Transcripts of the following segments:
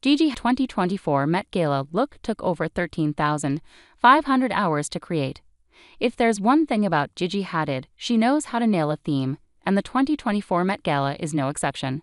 Gigi 2024 Met Gala look took over 13,500 hours to create. If there's one thing about Gigi Hadid, she knows how to nail a theme, and the 2024 Met Gala is no exception.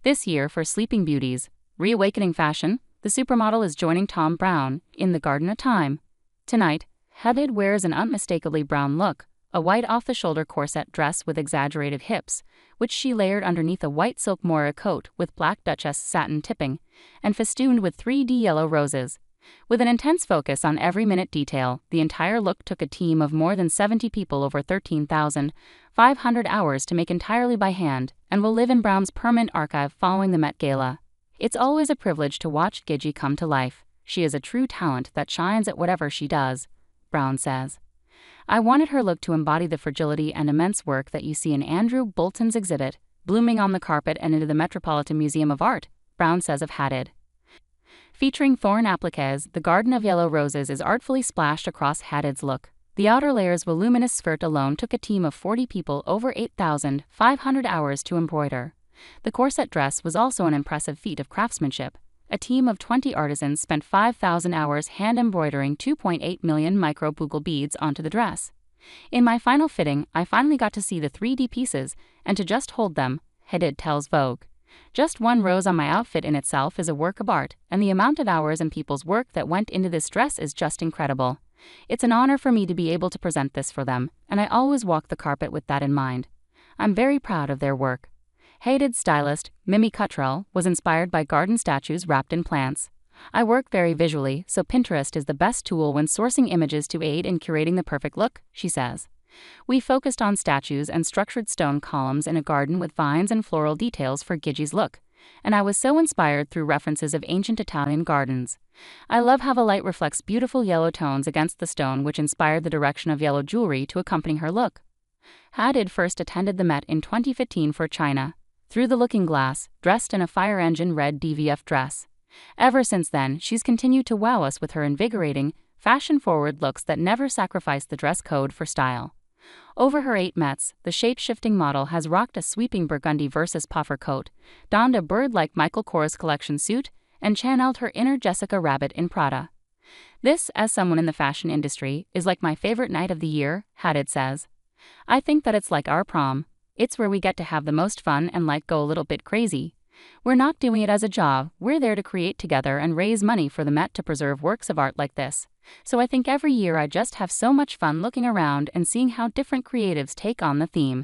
This year, for Sleeping Beauty's reawakening fashion, the supermodel is joining Tom Brown in the Garden of Time. Tonight, Hadid wears an unmistakably brown look, a white off-the-shoulder corset dress with exaggerated hips, which she layered underneath a white silk moire coat with black Duchess satin tipping, and festooned with 3D yellow roses. With an intense focus on every minute detail, the entire look took a team of more than 70 people over 13,500 hours to make entirely by hand, and will live in Brown's permanent archive following the Met Gala. It's always a privilege to watch Gigi come to life. She is a true talent that shines at whatever she does, Brown says. I wanted her look to embody the fragility and immense work that you see in Andrew Bolton's exhibit, blooming on the carpet and into the Metropolitan Museum of Art, Brown says of Hadid. Featuring thorn appliques, the Garden of Yellow Roses is artfully splashed across Hadid's look. The outer layer's voluminous skirt alone took a team of 40 people over 8,500 hours to embroider. The corset dress was also an impressive feat of craftsmanship. A team of 20 artisans spent 5,000 hours hand-embroidering 2.8 million micro-bugle beads onto the dress. In my final fitting, I finally got to see the 3D pieces, and to just hold them, Hadid tells Vogue. Just one rose on my outfit in itself is a work of art, and the amount of hours and people's work that went into this dress is just incredible. It's an honor for me to be able to present this for them, and I always walk the carpet with that in mind. I'm very proud of their work. Hadid's stylist, Mimi Cottrell, was inspired by garden statues wrapped in plants. I work very visually, so Pinterest is the best tool when sourcing images to aid in curating the perfect look, she says. We focused on statues and structured stone columns in a garden with vines and floral details for Gigi's look, and I was so inspired through references of ancient Italian gardens. I love how the light reflects beautiful yellow tones against the stone, which inspired the direction of yellow jewelry to accompany her look. Hadid first attended the Met in 2015 for China, through the looking glass, dressed in a fire engine red DVF dress. Ever since then, she's continued to wow us with her invigorating, fashion-forward looks that never sacrifice the dress code for style. Over her 8 Mets, the shape-shifting model has rocked a sweeping burgundy versus puffer coat, donned a bird-like Michael Kors collection suit, and channeled her inner Jessica Rabbit in Prada. This, as someone in the fashion industry, is like my favorite night of the year, Hadid says. I think that it's like our prom. It's where we get to have the most fun and go a little bit crazy. We're not doing it as a job, we're there to create together and raise money for the Met to preserve works of art like this. So I think every year I just have so much fun looking around and seeing how different creatives take on the theme.